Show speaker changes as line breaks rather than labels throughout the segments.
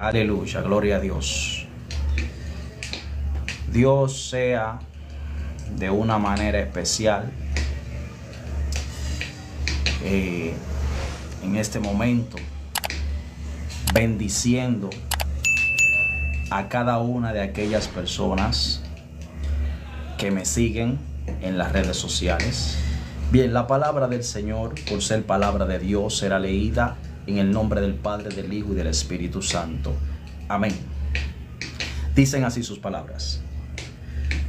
Aleluya, gloria a Dios. Dios sea de una manera especial en este momento bendiciendo a cada una de aquellas personas que me siguen en las redes sociales. Bien, la palabra del Señor, por ser palabra de Dios, será leída en el nombre del Padre, del Hijo y del Espíritu Santo. Amén. Dicen así sus palabras: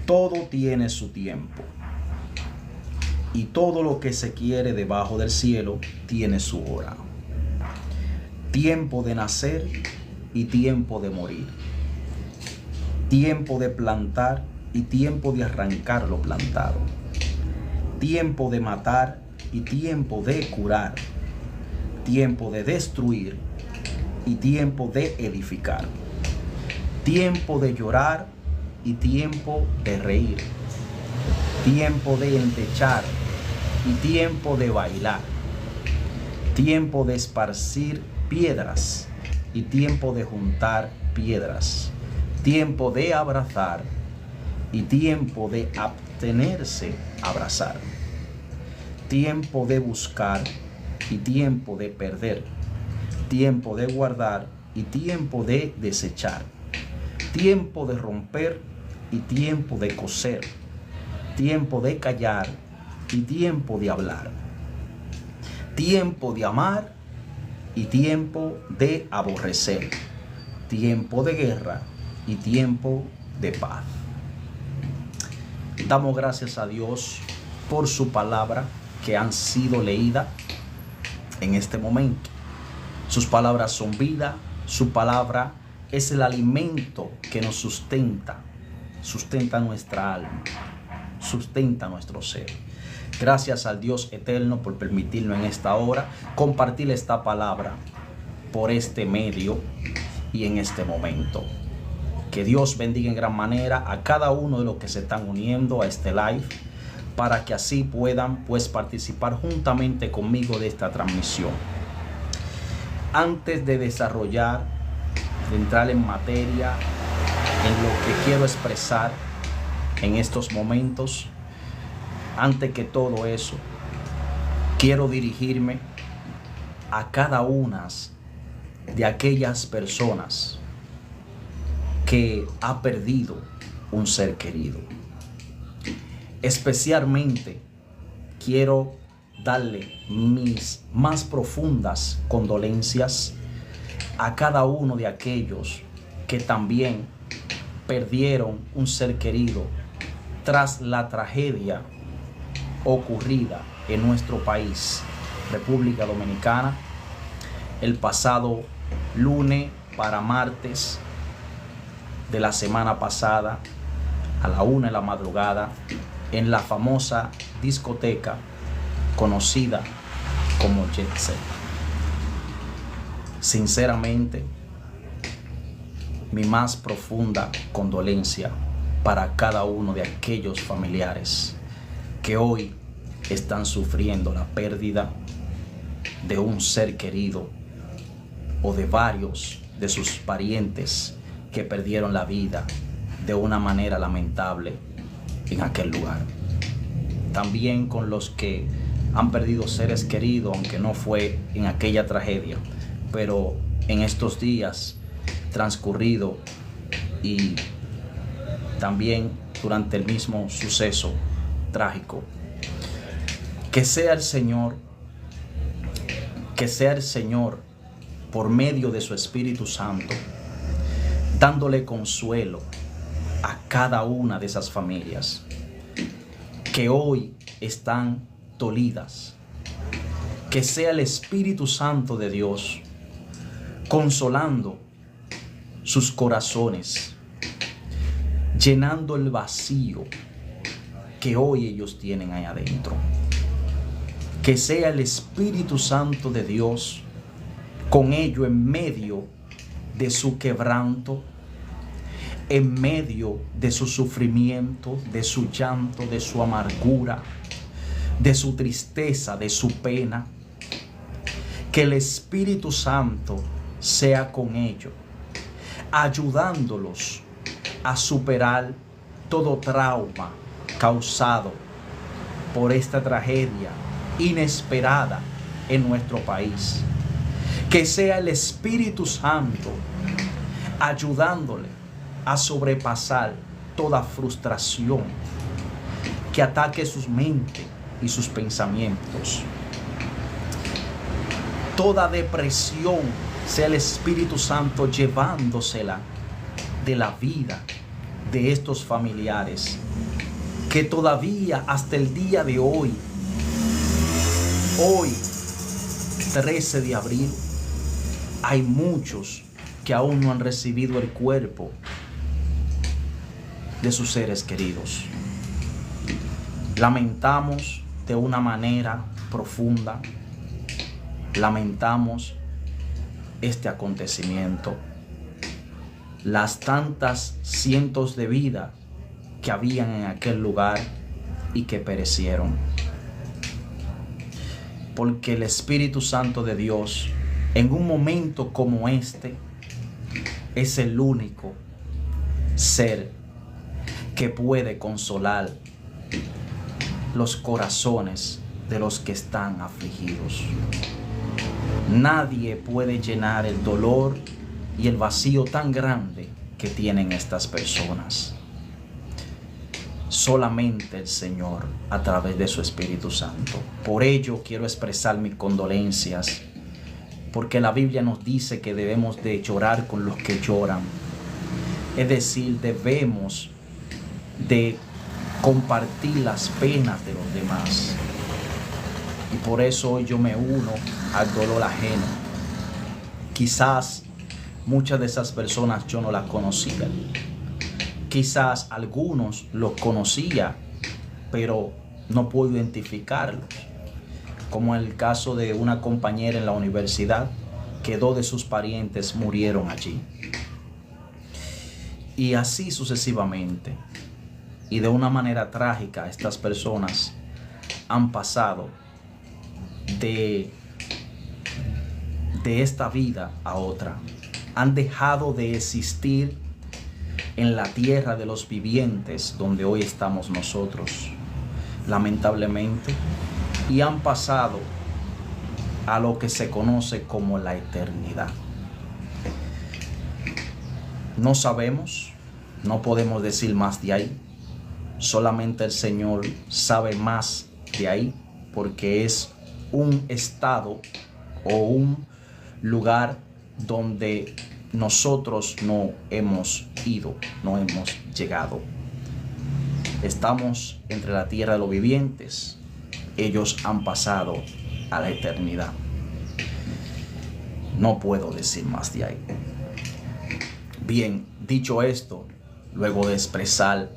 todo tiene su tiempo, y todo lo que se quiere debajo del cielo tiene su hora. Tiempo de nacer y tiempo de morir. Tiempo de plantar y tiempo de arrancar lo plantado. Tiempo de matar y tiempo de curar. Tiempo de destruir y tiempo de edificar. Tiempo de llorar y tiempo de reír. Tiempo de entechar y tiempo de bailar. Tiempo de esparcir piedras y tiempo de juntar piedras. Tiempo de abrazar y tiempo de abstenerse a abrazar. Tiempo de buscar y tiempo de perder. Tiempo de guardar y tiempo de desechar. Tiempo de romper y tiempo de coser. Tiempo de callar y tiempo de hablar. Tiempo de amar y tiempo de aborrecer. Tiempo de guerra y tiempo de paz. Damos gracias a Dios por su palabra que han sido leídas en este momento. Sus palabras son vida, su palabra es el alimento que nos sustenta nuestra alma, sustenta nuestro ser. Gracias al Dios eterno por permitirnos en esta hora compartir esta palabra por este medio y en este momento. Que Dios bendiga en gran manera a cada uno de los que se están uniendo a este live, para que así puedan participar juntamente conmigo de esta transmisión. Antes de desarrollar, de entrar en materia, en lo que quiero expresar en estos momentos, antes que todo eso, quiero dirigirme a cada una de aquellas personas que ha perdido un ser querido. Especialmente quiero darle mis más profundas condolencias a cada uno de aquellos que también perdieron un ser querido tras la tragedia ocurrida en nuestro país, República Dominicana, el pasado lunes para martes de la semana pasada a la 1 de la madrugada en la famosa discoteca conocida como Jet Set. Sinceramente, mi más profunda condolencia para cada uno de aquellos familiares que hoy están sufriendo la pérdida de un ser querido o de varios de sus parientes que perdieron la vida de una manera lamentable en aquel lugar. También con los que han perdido seres queridos, aunque no fue en aquella tragedia, pero en estos días transcurrido y también durante el mismo suceso trágico. Que sea el Señor por medio de su Espíritu Santo dándole consuelo a cada una de esas familias que hoy están dolidas. Que sea el Espíritu Santo de Dios consolando sus corazones, llenando el vacío que hoy ellos tienen ahí adentro. Que sea el Espíritu Santo de Dios con ellos en medio de su quebranto, en medio de su sufrimiento, de su llanto, de su amargura, de su tristeza, de su pena. Que el Espíritu Santo sea con ellos ayudándolos a superar todo trauma causado por esta tragedia inesperada en nuestro país. Que sea el Espíritu Santo ayudándole a sobrepasar toda frustración que ataque sus mentes y sus pensamientos. Toda depresión, sea el Espíritu Santo llevándosela de la vida de estos familiares que todavía hasta el día de hoy, 13 de abril, hay muchos que aún no han recibido el cuerpo de sus seres queridos. Lamentamos de una manera profunda, lamentamos este acontecimiento, las tantas cientos de vidas que habían en aquel lugar y que perecieron. Porque el Espíritu Santo de Dios, en un momento como este, es el único ser que puede consolar los corazones de los que están afligidos. Nadie puede llenar el dolor y el vacío tan grande que tienen estas personas. Solamente el Señor a través de su Espíritu Santo. Por ello quiero expresar mis condolencias, porque la Biblia nos dice que debemos de llorar con los que lloran. Es decir, debemos de compartir las penas de los demás. Y por eso hoy yo me uno al dolor ajeno. Quizás muchas de esas personas yo no las conocía. Quizás algunos los conocía, pero no puedo identificarlos. Como en el caso de una compañera en la universidad, que 2 de sus parientes murieron allí. Y así sucesivamente. Y de una manera trágica, estas personas han pasado de esta vida a otra. Han dejado de existir en la tierra de los vivientes, donde hoy estamos nosotros, lamentablemente, y han pasado a lo que se conoce como la eternidad. No sabemos, no podemos decir más de ahí. Solamente el Señor sabe más de ahí, porque es un estado o un lugar donde nosotros no hemos ido, no hemos llegado. Estamos entre la tierra de los vivientes. Ellos han pasado a la eternidad. No puedo decir más de ahí. Bien, dicho esto, luego de expresar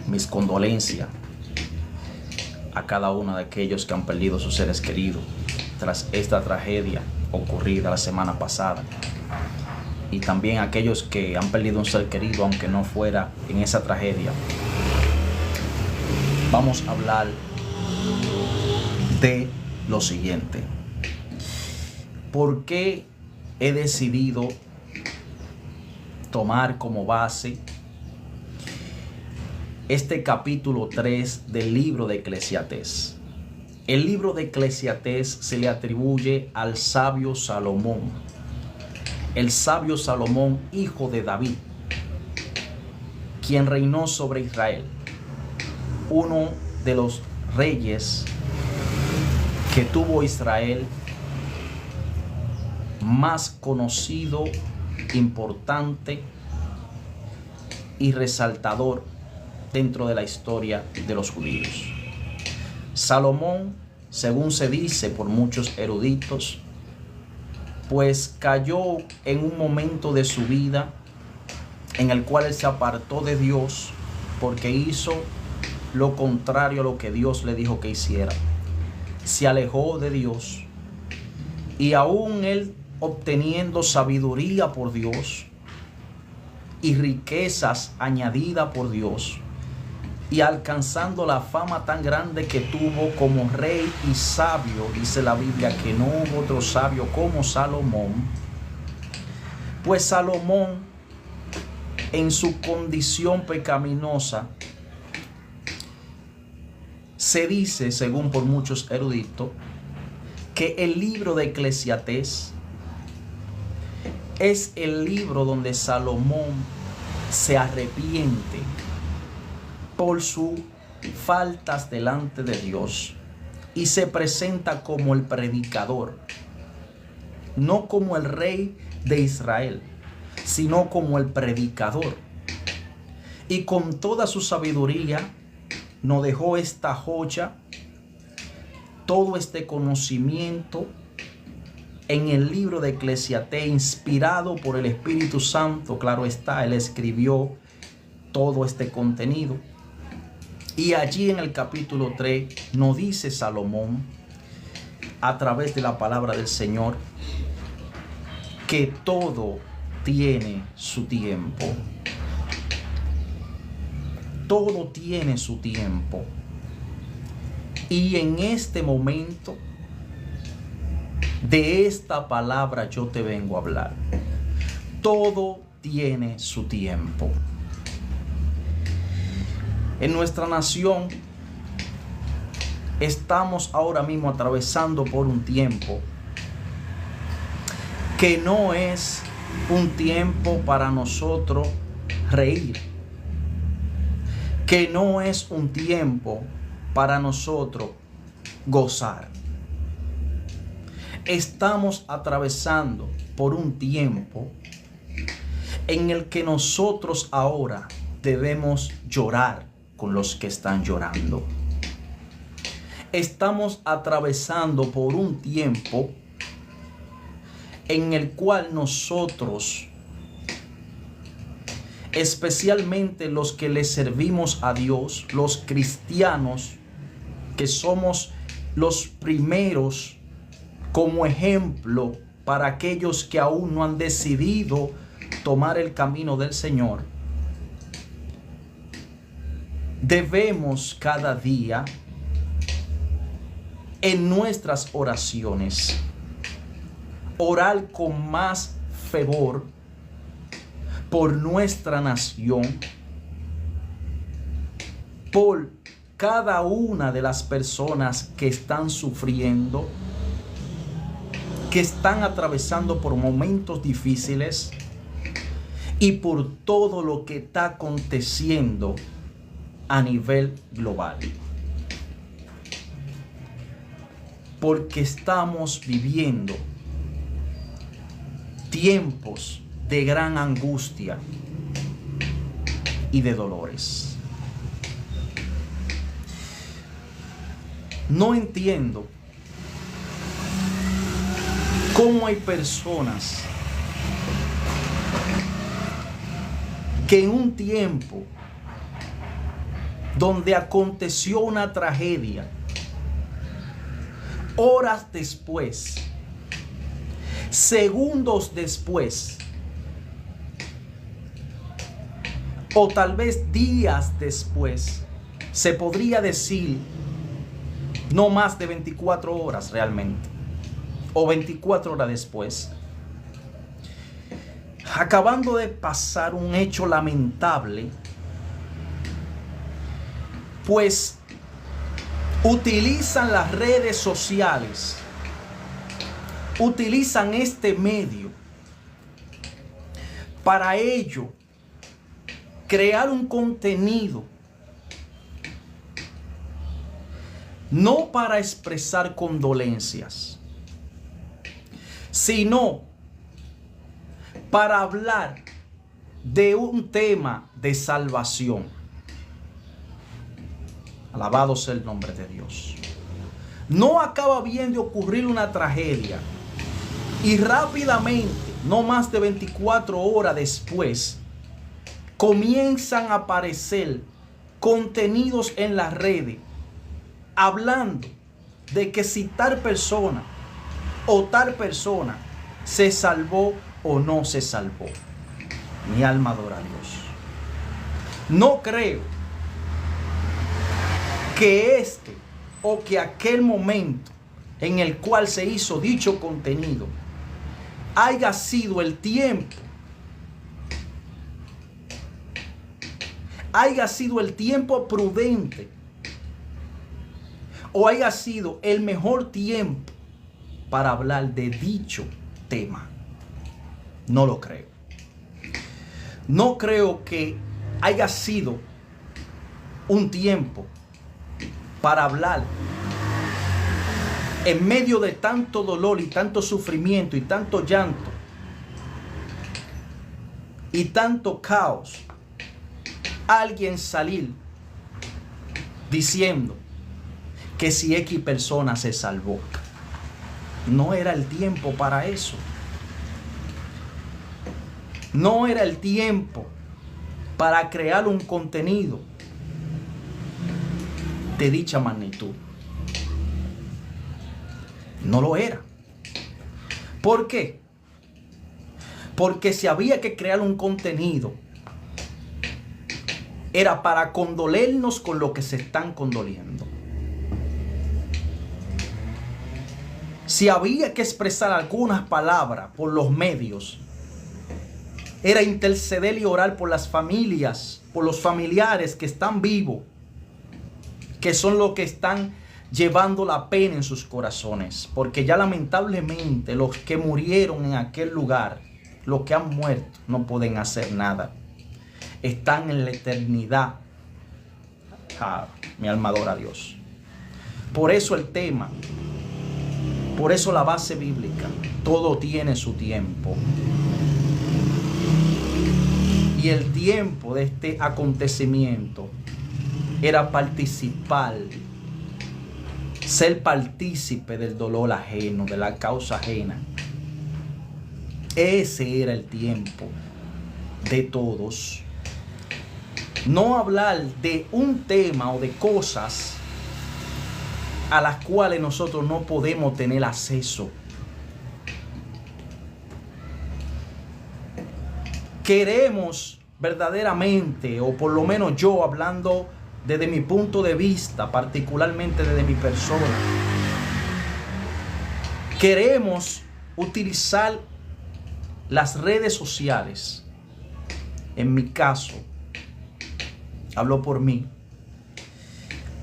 mis condolencias a cada uno de aquellos que han perdido sus seres queridos tras esta tragedia ocurrida la semana pasada, y también a aquellos que han perdido un ser querido aunque no fuera en esa tragedia, vamos a hablar de lo siguiente. ¿Por qué he decidido tomar como base este capítulo 3 del libro de Eclesiastés? El libro de Eclesiastés se le atribuye al sabio Salomón, el sabio Salomón, hijo de David, quien reinó sobre Israel, uno de los reyes que tuvo Israel más conocido, importante y resaltador dentro de la historia de los judíos. Salomón, según se dice por muchos eruditos, pues cayó en un momento de su vida en el cual él se apartó de Dios porque hizo lo contrario a lo que Dios le dijo que hiciera. Se alejó de Dios, y aún él obteniendo sabiduría por Dios y riquezas añadidas por Dios, y alcanzando la fama tan grande que tuvo como rey y sabio, dice la Biblia que no hubo otro sabio como Salomón, Pues Salomón, en su condición pecaminosa, se dice, según por muchos eruditos, que el libro de Eclesiastés es el libro donde Salomón se arrepiente por sus faltas delante de Dios y se presenta como el predicador, no como el rey de Israel, sino como el predicador. Y con toda su sabiduría nos dejó esta joya, todo este conocimiento en el libro de Eclesiastés, inspirado por el Espíritu Santo. Claro está, él escribió todo este contenido. Y allí en el capítulo 3 nos dice Salomón, a través de la palabra del Señor, que todo tiene su tiempo. Todo tiene su tiempo. Y en este momento, de esta palabra yo te vengo a hablar. Todo tiene su tiempo. En nuestra nación estamos ahora mismo atravesando por un tiempo que no es un tiempo para nosotros reír, que no es un tiempo para nosotros gozar. Estamos atravesando por un tiempo en el que nosotros ahora debemos llorar con los que están llorando. Estamos atravesando por un tiempo en el cual nosotros, especialmente los que le servimos a Dios, los cristianos, que somos los primeros como ejemplo para aquellos que aún no han decidido tomar el camino del Señor, debemos cada día en nuestras oraciones orar con más fervor por nuestra nación, por cada una de las personas que están sufriendo, que están atravesando por momentos difíciles, y por todo lo que está aconteciendo a nivel global. Porque estamos viviendo tiempos de gran angustia y de dolores. No entiendo cómo hay personas que en un tiempo donde aconteció una tragedia, horas después, segundos después, o tal vez días después, se podría decir no más de 24 horas realmente, o 24 horas después, acabando de pasar un hecho lamentable, pues utilizan las redes sociales, utilizan este medio para ello crear un contenido, no para expresar condolencias, sino para hablar de un tema de salvación. Alabado sea el nombre de Dios. No acaba bien de ocurrir una tragedia y rápidamente, no más de 24 horas después, comienzan a aparecer contenidos en las redes hablando de que si tal persona o tal persona se salvó o no se salvó. Mi alma adora a Dios. No creo que este o que aquel momento en el cual se hizo dicho contenido haya sido el tiempo haya sido el tiempo prudente o haya sido el mejor tiempo para hablar de dicho tema. No lo creo. No creo que haya sido un tiempo para hablar en medio de tanto dolor y tanto sufrimiento y tanto llanto y tanto caos, alguien salir diciendo que si X persona se salvó. No era el tiempo para eso. No era el tiempo para crear un contenido de dicha magnitud. No lo era. ¿Por qué? Porque si había que crear un contenido, era para condolernos con lo que se están condoliendo. Si había que expresar algunas palabras por los medios, era interceder y orar por las familias, por los familiares que están vivos, que son los que están llevando la pena en sus corazones. Porque ya lamentablemente los que murieron en aquel lugar, los que han muerto, no pueden hacer nada. Están en la eternidad. Mi alma adora a Dios. Por eso el tema, por eso la base bíblica, todo tiene su tiempo. Y el tiempo de este acontecimiento era participar, ser partícipe del dolor ajeno, de la causa ajena. Ese era el tiempo de todos. No hablar de un tema o de cosas a las cuales nosotros no podemos tener acceso. Queremos verdaderamente, o por lo menos yo hablando desde mi punto de vista, particularmente desde mi persona, queremos utilizar las redes sociales. En mi caso, hablo por mí,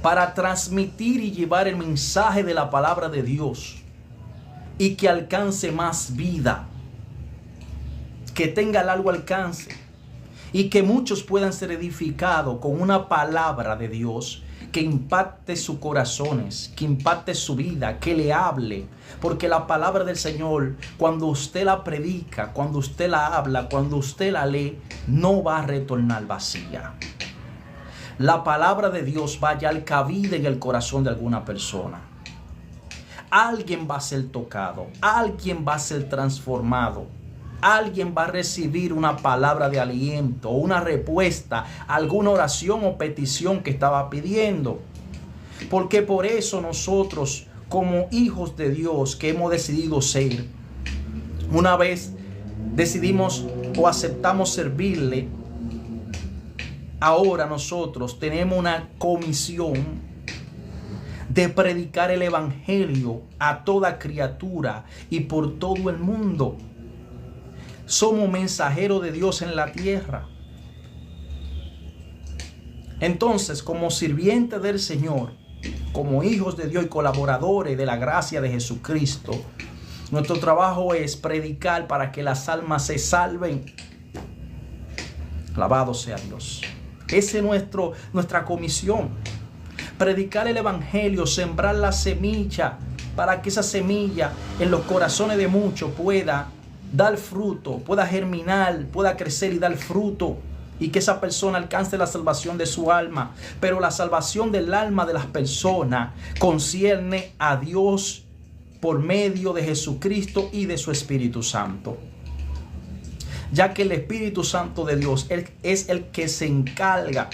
para transmitir y llevar el mensaje de la palabra de Dios y que alcance más vida, que tenga largo alcance y que muchos puedan ser edificados con una palabra de Dios que impacte sus corazones, que impacte su vida, que le hable. Porque la palabra del Señor, cuando usted la predica, cuando usted la habla, cuando usted la lee, no va a retornar vacía. La palabra de Dios va a hallar cabida en el corazón de alguna persona. Alguien va a ser tocado, alguien va a ser transformado. Alguien va a recibir una palabra de aliento, una respuesta a alguna oración o petición que estaba pidiendo. Porque por eso nosotros, como hijos de Dios que hemos decidido ser, una vez decidimos o aceptamos servirle, ahora nosotros tenemos una comisión de predicar el evangelio a toda criatura y por todo el mundo. Somos mensajeros de Dios en la tierra. Entonces, como sirvientes del Señor, como hijos de Dios y colaboradores de la gracia de Jesucristo, nuestro trabajo es predicar para que las almas se salven. Alabado sea Dios. Esa es nuestra comisión. Predicar el evangelio, sembrar la semilla, para que esa semilla en los corazones de muchos pueda dar fruto, pueda germinar, pueda crecer y dar fruto, y que esa persona alcance la salvación de su alma. Pero la salvación del alma de las personas concierne a Dios por medio de Jesucristo y de su Espíritu Santo, ya que el Espíritu Santo de Dios es el que se encarga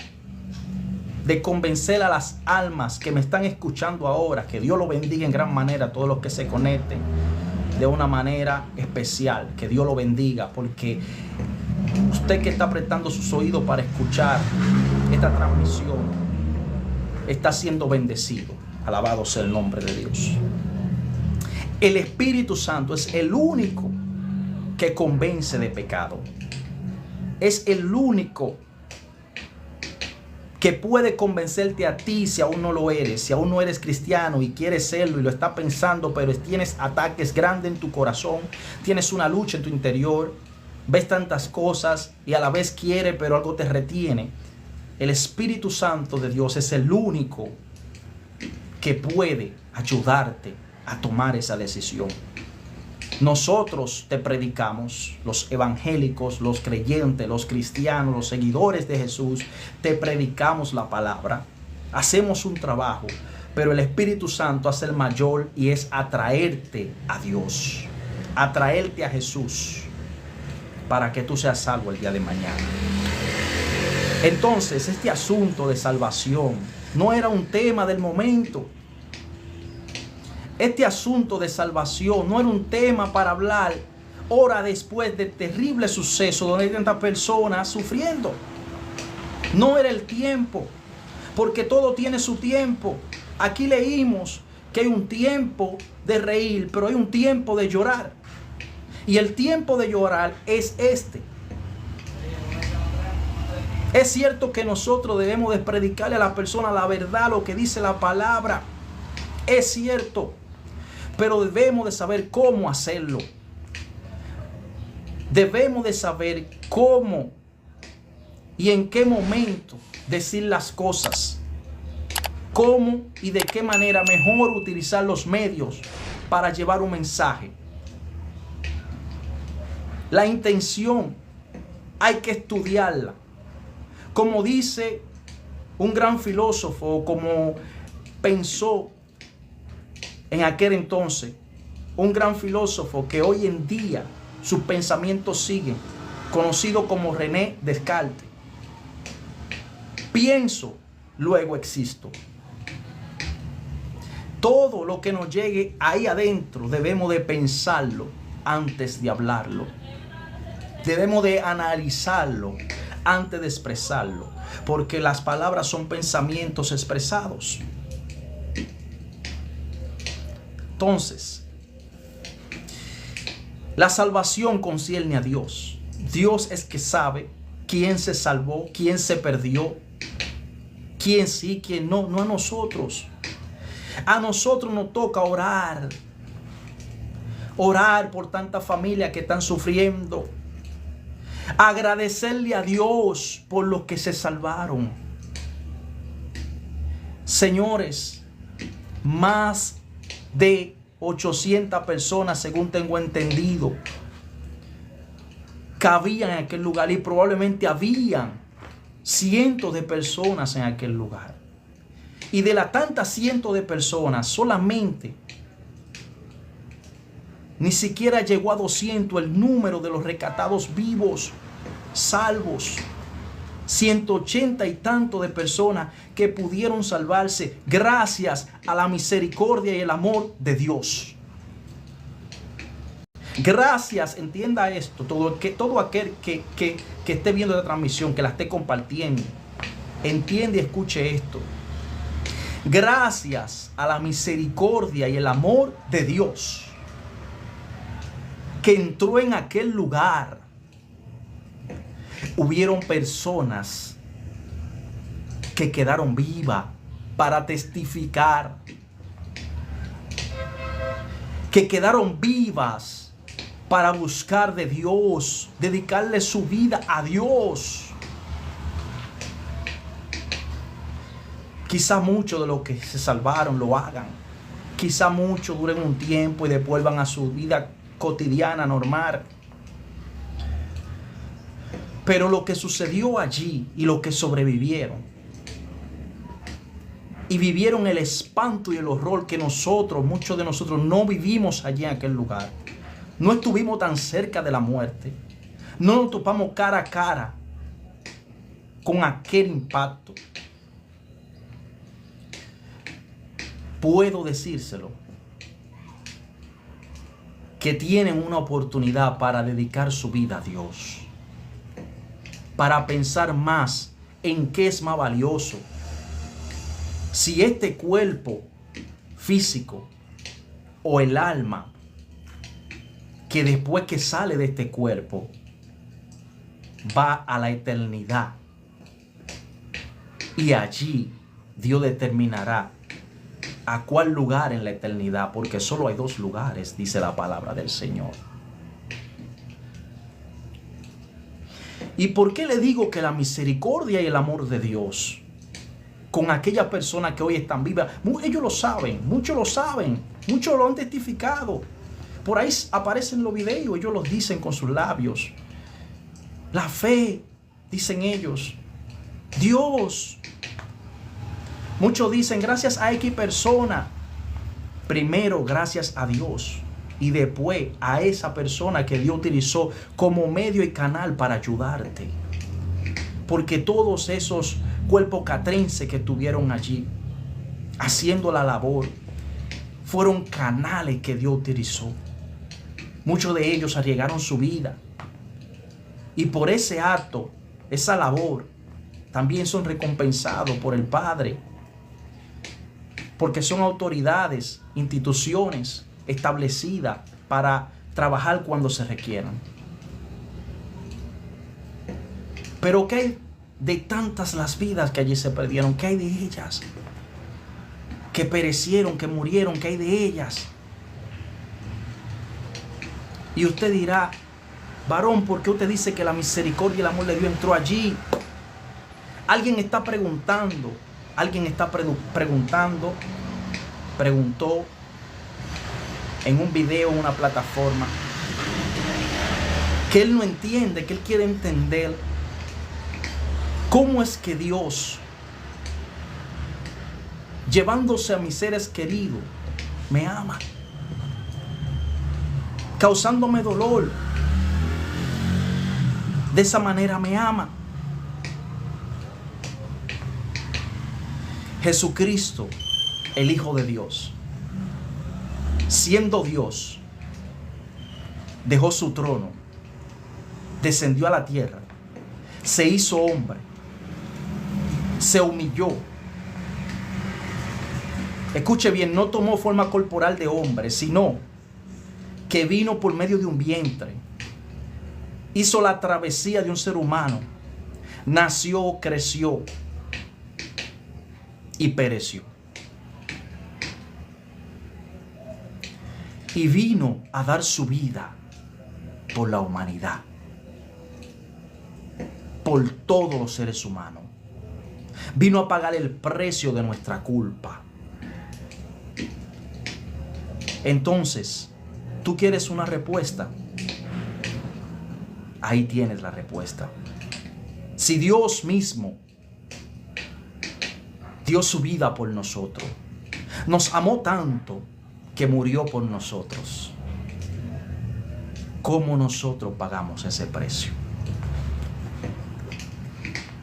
de convencer a las almas que me están escuchando ahora. Que Dios lo bendiga en gran manera a todos los que se conecten de una manera especial. Que Dios lo bendiga, porque usted que está prestando sus oídos para escuchar esta transmisión está siendo bendecido. Alabado sea el nombre de Dios. El Espíritu Santo es el único que convence de pecado. Es el único que puede convencerte a ti si aún no lo eres, si aún no eres cristiano y quieres serlo y lo estás pensando, pero tienes ataques grandes en tu corazón, tienes una lucha en tu interior, ves tantas cosas y a la vez quieres, pero algo te retiene. El Espíritu Santo de Dios es el único que puede ayudarte a tomar esa decisión. Nosotros te predicamos, los evangélicos, los creyentes, los cristianos, los seguidores de Jesús, te predicamos la palabra, hacemos un trabajo, pero el Espíritu Santo hace el mayor y es atraerte a Dios, atraerte a Jesús, para que tú seas salvo el día de mañana. Entonces, este asunto de salvación no era un tema del momento. Este asunto de salvación no era un tema para hablar hora después de terrible suceso donde hay tantas personas sufriendo. No era el tiempo, porque todo tiene su tiempo. Aquí leímos que hay un tiempo de reír, pero hay un tiempo de llorar. Y el tiempo de llorar es este. Es cierto que nosotros debemos de predicarle a la persona la verdad, lo que dice la palabra. Es cierto. Pero debemos de saber cómo hacerlo. Debemos de saber cómo y en qué momento decir las cosas. Cómo y de qué manera mejor utilizar los medios para llevar un mensaje. La intención hay que estudiarla. Como dice un gran filósofo, como pensó en aquel entonces, un gran filósofo que hoy en día sus pensamientos siguen, conocido como René Descartes. Pienso, luego existo. Todo lo que nos llegue ahí adentro debemos de pensarlo antes de hablarlo. Debemos de analizarlo antes de expresarlo, porque las palabras son pensamientos expresados. Entonces, la salvación concierne a Dios. Dios es que sabe quién se salvó, quién se perdió, quién sí, quién no, no a nosotros. A nosotros nos toca orar. Orar por tantas familias que están sufriendo. Agradecerle a Dios por los que se salvaron. Señores, más de 800 personas, según tengo entendido, cabían en aquel lugar y probablemente habían cientos de personas en aquel lugar. Y de las tantas cientos de personas, solamente ni siquiera llegó a 200 el número de los rescatados vivos, salvos. 180 y tanto de personas que pudieron salvarse gracias a la misericordia y el amor de Dios. Gracias, entienda esto, todo aquel que esté viendo la transmisión, que la esté compartiendo, entiende y escuche esto. Gracias a la misericordia y el amor de Dios que entró en aquel lugar, hubieron personas que quedaron vivas para testificar, que quedaron vivas para buscar de Dios, dedicarle su vida a Dios. Quizá muchos de los que se salvaron lo hagan. Quizá muchos duren un tiempo y después van a su vida cotidiana, normal. Pero lo que sucedió allí y lo que sobrevivieron y vivieron el espanto y el horror que nosotros, muchos de nosotros, no vivimos allí en aquel lugar. No estuvimos tan cerca de la muerte. No nos topamos cara a cara con aquel impacto. Puedo decírselo, que tienen una oportunidad para dedicar su vida a Dios, para pensar más en qué es más valioso. Si este cuerpo físico o el alma que después que sale de este cuerpo va a la eternidad. Y allí Dios determinará a cuál lugar en la eternidad, porque solo hay 2 lugares, dice la palabra del Señor. ¿Y por qué le digo que la misericordia y el amor de Dios con aquellas personas que hoy están vivas? Ellos lo saben, muchos lo han testificado. Por ahí aparecen los videos, ellos los dicen con sus labios. La fe, dicen ellos. Dios. Muchos dicen gracias a X persona. Primero gracias a Dios. Y después a esa persona que Dios utilizó como medio y canal para ayudarte. Porque todos esos cuerpos catrenses que estuvieron allí haciendo la labor fueron canales que Dios utilizó. Muchos de ellos arriesgaron su vida. Y por ese acto, esa labor, también son recompensados por el Padre. Porque son autoridades, instituciones establecidas para trabajar cuando se requieran. Pero ¿qué hay de tantas las vidas que allí se perdieron? ¿Qué hay de ellas? Que perecieron, que murieron, ¿qué hay de ellas? Y usted dirá, varón, ¿por qué usted dice que la misericordia y el amor de Dios entró allí? Alguien está preguntando, preguntó en un video, en una plataforma, que él no entiende, que él quiere entender cómo es que Dios, llevándose a mis seres queridos, me ama, causándome dolor. De esa manera me ama. Jesucristo, el Hijo de Dios, siendo Dios, dejó su trono, descendió a la tierra, se hizo hombre, se humilló. Escuche bien, no tomó forma corporal de hombre, sino que vino por medio de un vientre, hizo la travesía de un ser humano, nació, creció y pereció. Y vino a dar su vida por la humanidad, por todos los seres humanos. Vino a pagar el precio de nuestra culpa. Entonces, ¿tú quieres una respuesta? Ahí tienes la respuesta. Si Dios mismo dio su vida por nosotros, nos amó tanto que murió por nosotros, ¿cómo nosotros pagamos ese precio?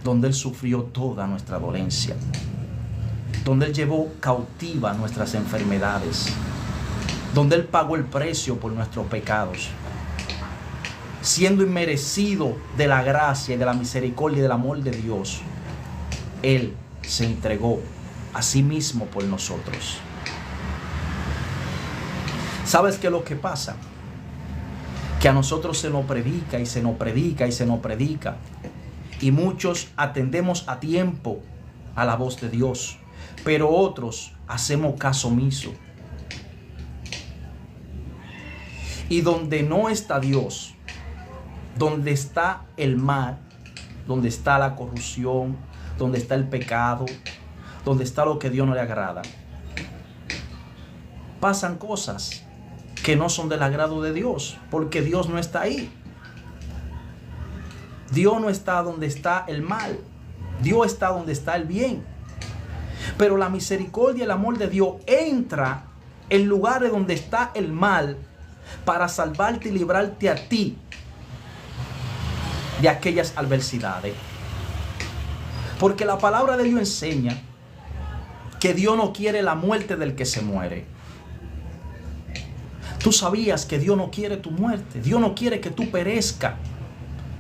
Donde Él sufrió toda nuestra dolencia, donde Él llevó cautiva nuestras enfermedades, donde Él pagó el precio por nuestros pecados, siendo inmerecido de la gracia y de la misericordia y del amor de Dios. Él se entregó a sí mismo por nosotros. ¿Sabes qué es lo que pasa? Que a nosotros se nos predica y se nos predica y se nos predica. Y muchos atendemos a tiempo a la voz de Dios, pero otros hacemos caso omiso. Y donde no está Dios, donde está el mal, donde está la corrupción, donde está el pecado, donde está lo que a Dios no le agrada, pasan cosas que no son del agrado de Dios, porque Dios no está ahí. Dios no está donde está el mal, Dios está donde está el bien. Pero la misericordia y el amor de Dios entra en lugares donde está el mal para salvarte y librarte a ti de aquellas adversidades. Porque la palabra de Dios enseña que Dios no quiere la muerte del que se muere. Tú sabías que Dios no quiere tu muerte. Dios no quiere que tú perezcas.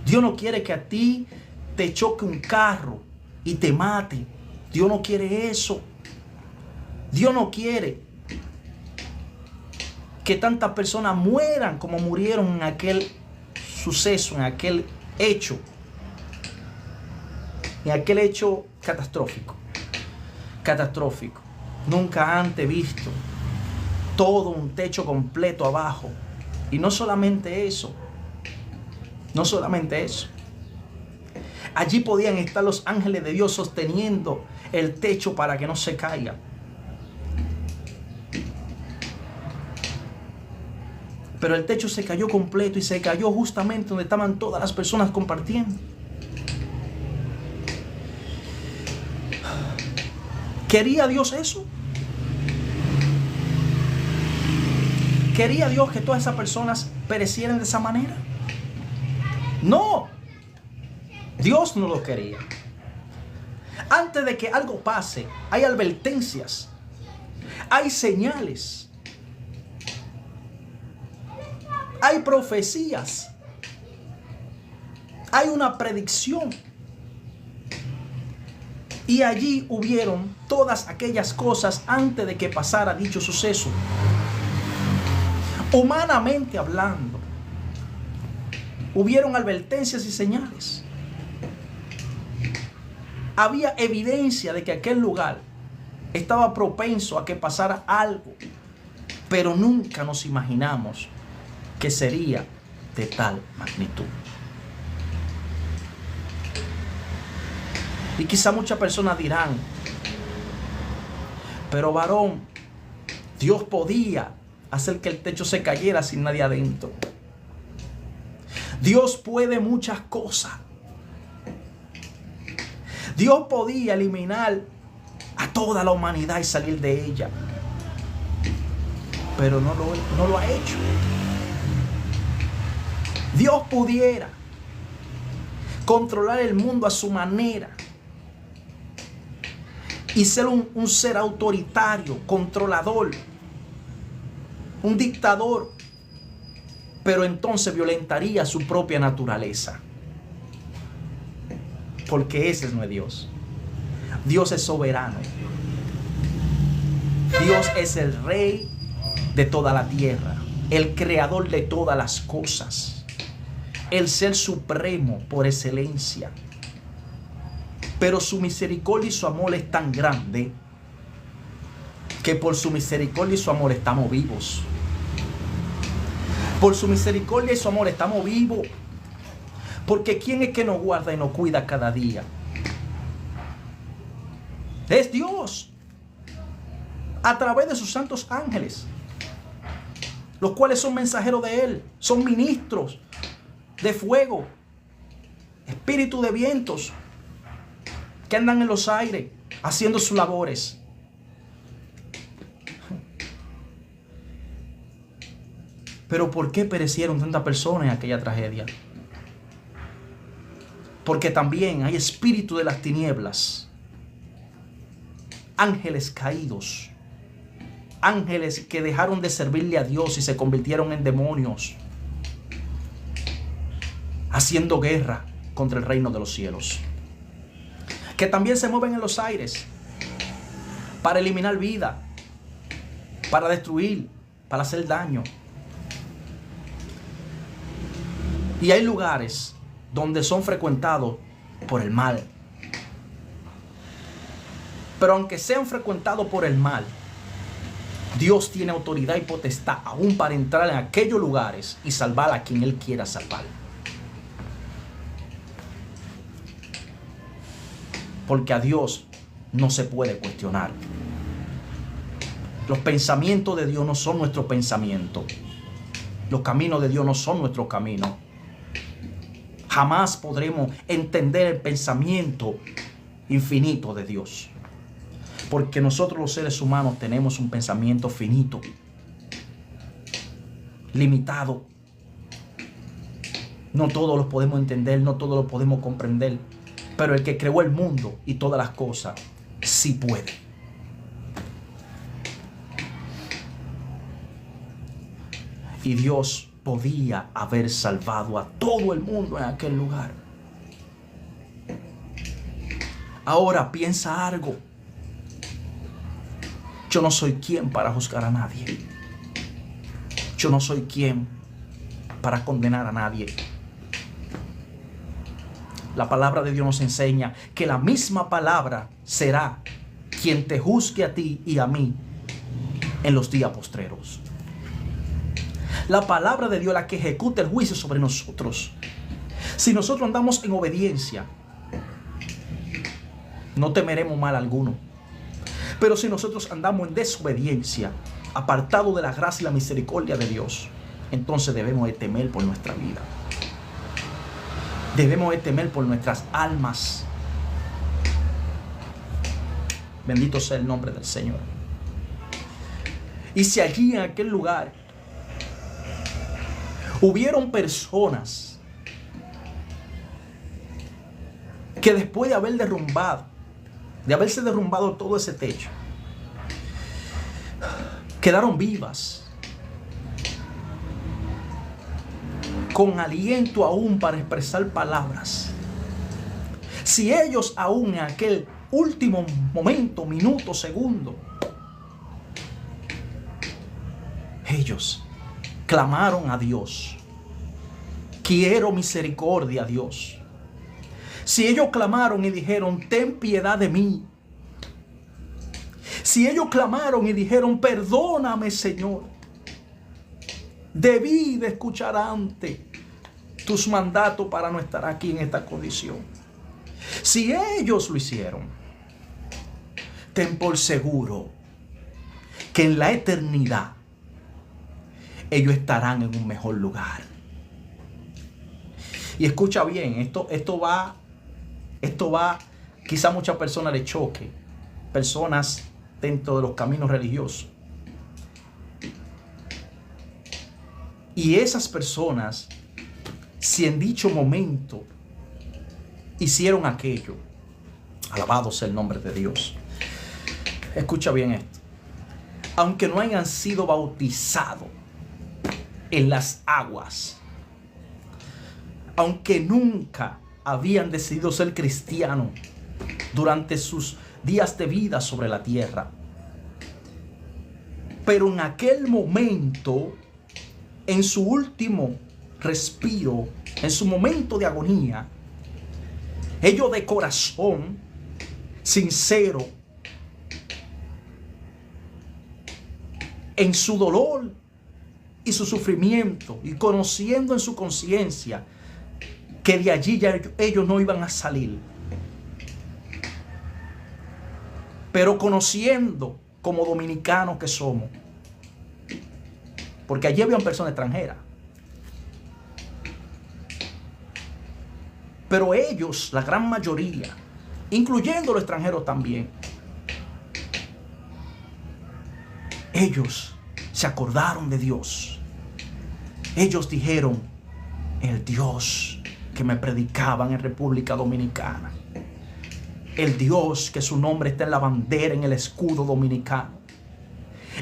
Dios no quiere que a ti te choque un carro y te mate. Dios no quiere eso. Dios no quiere que tantas personas mueran como murieron en aquel suceso, en aquel hecho. en aquel hecho catastrófico, nunca antes visto, todo un techo completo abajo. Y no solamente eso, allí podían estar los ángeles de Dios sosteniendo el techo para que no se caiga. Pero el techo se cayó completo y se cayó justamente donde estaban todas las personas compartiendo. ¿Quería Dios eso? ¿Quería Dios que todas esas personas perecieran de esa manera? No. Dios no lo quería. Antes de que algo pase, hay advertencias, hay señales, hay profecías, hay una predicción. Y allí hubieron todas aquellas cosas antes de que pasara dicho suceso. Humanamente hablando, hubieron advertencias y señales. Había evidencia de que aquel lugar estaba propenso a que pasara algo, pero nunca nos imaginamos que sería de tal magnitud. Y quizá muchas personas dirán, pero varón, Dios podía hacer que el techo se cayera sin nadie adentro. Dios puede muchas cosas. Dios podía eliminar a toda la humanidad y salir de ella, pero no lo ha hecho. Dios pudiera controlar el mundo a su manera y ser un ser autoritario, controlador, un dictador, pero entonces violentaría su propia naturaleza. Porque ese no es Dios. Dios es soberano. Dios es el rey de toda la tierra, el creador de todas las cosas, el ser supremo por excelencia. Pero su misericordia y su amor es tan grande que por su misericordia y su amor estamos vivos. Por su misericordia y su amor estamos vivos. Porque ¿quién es que nos guarda y nos cuida cada día? Es Dios. A través de sus santos ángeles, los cuales son mensajeros de Él, son ministros de fuego, espíritu de vientos, que andan en los aires haciendo sus labores. Pero ¿por qué perecieron tantas personas en aquella tragedia? Porque también hay espíritu de las tinieblas, ángeles caídos, ángeles que dejaron de servirle a Dios y se convirtieron en demonios, haciendo guerra contra el reino de los cielos, que también se mueven en los aires para eliminar vida, para destruir, para hacer daño. Y hay lugares donde son frecuentados por el mal. Pero aunque sean frecuentados por el mal, Dios tiene autoridad y potestad aún para entrar en aquellos lugares y salvar a quien Él quiera salvar. Porque a Dios no se puede cuestionar. Los pensamientos de Dios no son nuestros pensamientos. Los caminos de Dios no son nuestros caminos. Jamás podremos entender el pensamiento infinito de Dios. Porque nosotros los seres humanos tenemos un pensamiento finito, limitado. No todos los podemos entender, no todos los podemos comprender. Pero el que creó el mundo y todas las cosas, sí puede. Y Dios podía haber salvado a todo el mundo en aquel lugar. Ahora piensa algo. Yo no soy quien para juzgar a nadie. Yo no soy quien para condenar a nadie. La palabra de Dios nos enseña que la misma palabra será quien te juzgue a ti y a mí en los días postreros. La palabra de Dios es la que ejecuta el juicio sobre nosotros. Si nosotros andamos en obediencia, no temeremos mal alguno. Pero si nosotros andamos en desobediencia, apartado de la gracia y la misericordia de Dios, entonces debemos de temer por nuestra vida. Debemos de temer por nuestras almas. Bendito sea el nombre del Señor. Y si allí en aquel lugar hubieron personas que después de haberse derrumbado todo ese techo, quedaron vivas, con aliento aún para expresar palabras. Si ellos aún en aquel último momento, minuto, segundo, ellos clamaron a Dios: quiero misericordia, Dios. Si ellos clamaron y dijeron: ten piedad de mí. Si ellos clamaron y dijeron: perdóname, Señor, debí de escuchar antes tus mandatos para no estar aquí en esta condición. Si ellos lo hicieron, ten por seguro que en la eternidad ellos estarán en un mejor lugar. Y escucha bien, esto va, quizá a muchas personas le choque, personas dentro de los caminos religiosos. Y esas personas, si en dicho momento hicieron aquello, alabado sea el nombre de Dios. Escucha bien esto. Aunque no hayan sido bautizados en las aguas, aunque nunca habían decidido ser cristianos durante sus días de vida sobre la tierra, pero en aquel momento, en su último respiro, en su momento de agonía, ellos de corazón sincero, en su dolor y su sufrimiento, y conociendo en su conciencia que de allí ya ellos no iban a salir, pero conociendo como dominicanos que somos, porque allí habían personas extranjeras, pero ellos, la gran mayoría, incluyendo los extranjeros también, ellos se acordaron de Dios. Ellos dijeron: el Dios que me predicaban en República Dominicana, el Dios que su nombre está en la bandera, en el escudo dominicano,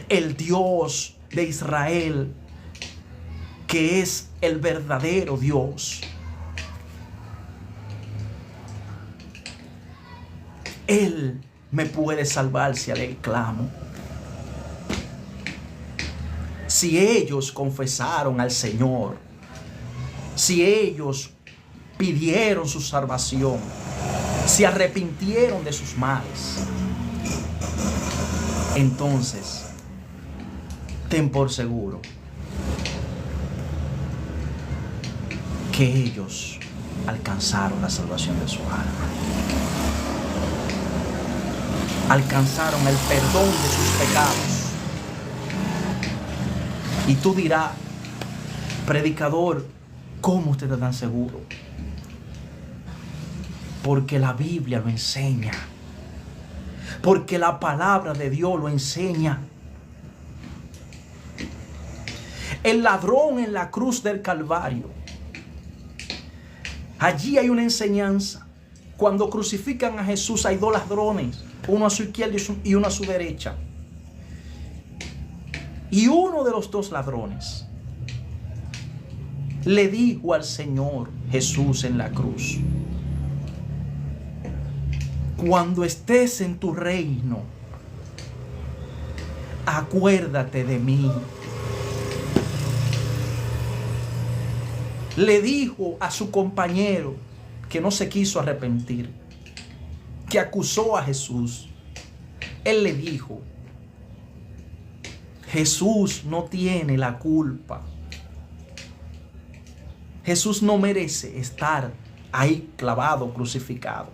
el Dios de Israel, que es el verdadero Dios, Él me puede salvar si a Él clamo. Si ellos confesaron al Señor, si ellos pidieron su salvación, se arrepintieron de sus males, entonces ten por seguro que ellos alcanzaron la salvación de su alma, alcanzaron el perdón de sus pecados. Y tú dirás: predicador, ¿cómo usted está tan seguro? Porque la Biblia lo enseña. Porque la palabra de Dios lo enseña. El ladrón en la cruz del Calvario. Allí hay una enseñanza. Cuando crucifican a Jesús hay dos ladrones, uno a su izquierda y uno a su derecha. Y uno de los dos ladrones le dijo al Señor Jesús en la cruz: cuando estés en tu reino, acuérdate de mí. Le dijo a su compañero que no se quiso arrepentir, que acusó a Jesús, él le dijo: Jesús no tiene la culpa. Jesús no merece estar ahí clavado, crucificado.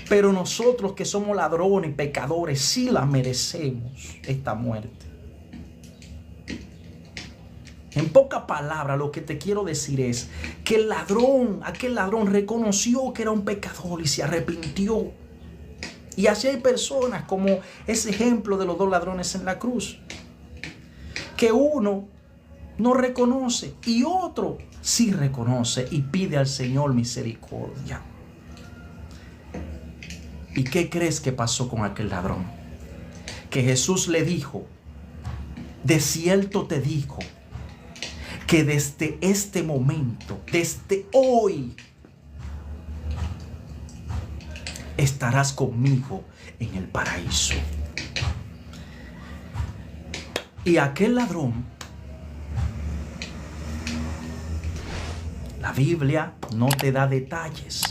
Pero nosotros que somos ladrones y pecadores, sí la merecemos, esta muerte. En pocas palabras, lo que te quiero decir es que aquel ladrón reconoció que era un pecador y se arrepintió. Y así hay personas como ese ejemplo de los dos ladrones en la cruz, que uno no reconoce y otro sí reconoce y pide al Señor misericordia. ¿Y qué crees que pasó con aquel ladrón? Que Jesús le dijo: de cierto te digo que desde este momento, desde hoy, estarás conmigo en el paraíso. Y aquel ladrón, la Biblia no te da detalles,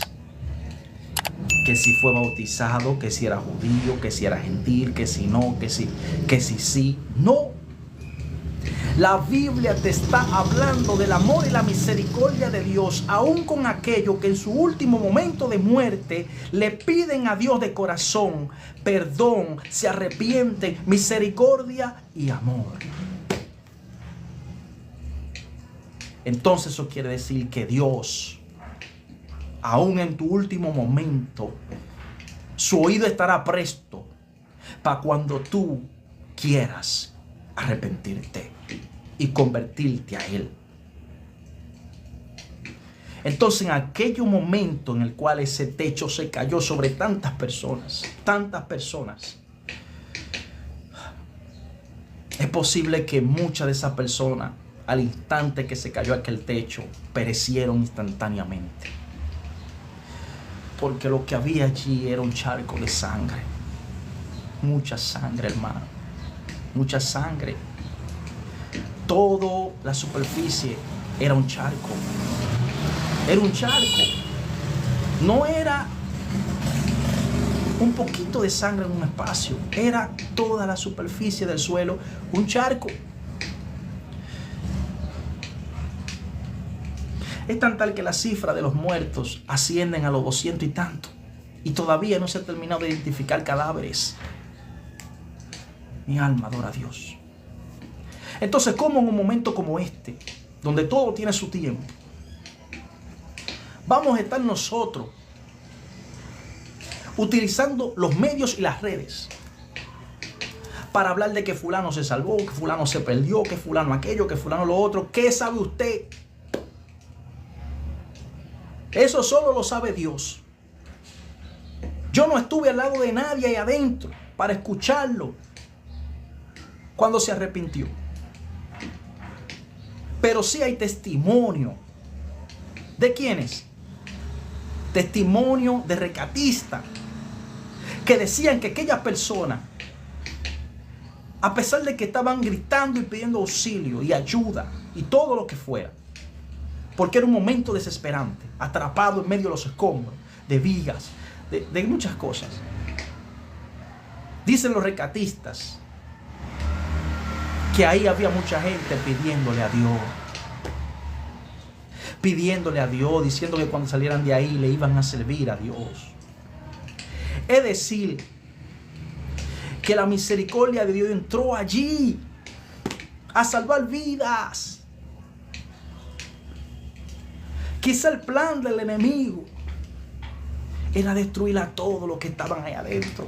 que si fue bautizado, que si era judío, que si era gentil, que si no, que si sí, no. La Biblia te está hablando del amor y la misericordia de Dios, aún con aquellos que en su último momento de muerte le piden a Dios de corazón perdón, se arrepienten, misericordia y amor. Entonces eso quiere decir que Dios, aún en tu último momento, su oído estará presto para cuando tú quieras arrepentirte y convertirte a Él. Entonces, en aquel momento en el cual ese techo se cayó sobre tantas personas, es posible que muchas de esas personas, al instante que se cayó aquel techo, perecieron instantáneamente. Porque lo que había allí era un charco de sangre. Mucha sangre, hermano. Mucha sangre. Toda la superficie era un charco. Era un charco. No era un poquito de sangre en un espacio. Era toda la superficie del suelo un charco. Es tan tal que la cifra de los muertos ascienden a los 200 y tanto. Y todavía no se ha terminado de identificar cadáveres. Mi alma adora a Dios. Entonces, ¿cómo en un momento como este, donde todo tiene su tiempo, vamos a estar nosotros utilizando los medios y las redes para hablar de que fulano se salvó, que fulano se perdió, que fulano aquello, que fulano lo otro? ¿Qué sabe usted? Eso solo lo sabe Dios. Yo no estuve al lado de nadie ahí adentro para escucharlo cuando se arrepintió. Pero sí hay testimonio. ¿De quiénes? Testimonio de recatistas que decían que aquellas personas, a pesar de que estaban gritando y pidiendo auxilio y ayuda y todo lo que fuera, porque era un momento desesperante, atrapado en medio de los escombros, de vigas, de muchas cosas. Dicen los recatistas que ahí había mucha gente pidiéndole a Dios, diciendo que cuando salieran de ahí le iban a servir a Dios. Es decir, que la misericordia de Dios entró allí a salvar vidas. Quizá el plan del enemigo era destruir a todos los que estaban ahí adentro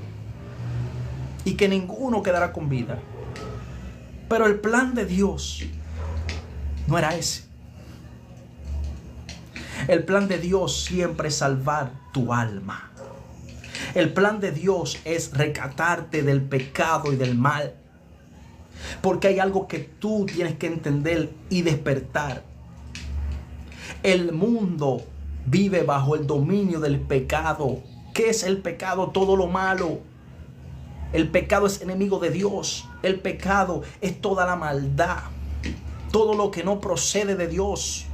y que ninguno quedara con vida. Pero el plan de Dios no era ese. El plan de Dios siempre es salvar tu alma. El plan de Dios es rescatarte del pecado y del mal. Porque hay algo que tú tienes que entender y despertar. El mundo vive bajo el dominio del pecado. ¿Qué es el pecado? Todo lo malo. El pecado es enemigo de Dios. El pecado es toda la maldad. Todo lo que no procede de Dios.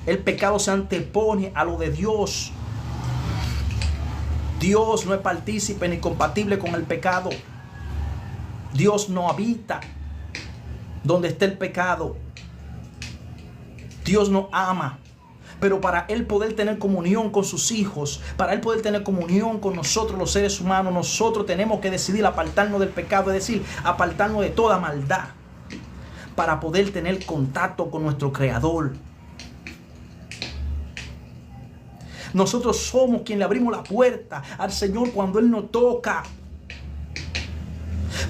El pecado se antepone a lo de Dios. Dios no es partícipe ni compatible con el pecado. Dios no habita donde esté el pecado. Dios no ama. Pero para Él poder tener comunión con sus hijos, para Él poder tener comunión con nosotros los seres humanos, nosotros tenemos que decidir apartarnos del pecado, es decir, apartarnos de toda maldad, para poder tener contacto con nuestro Creador. Nosotros somos quien le abrimos la puerta al Señor cuando Él nos toca.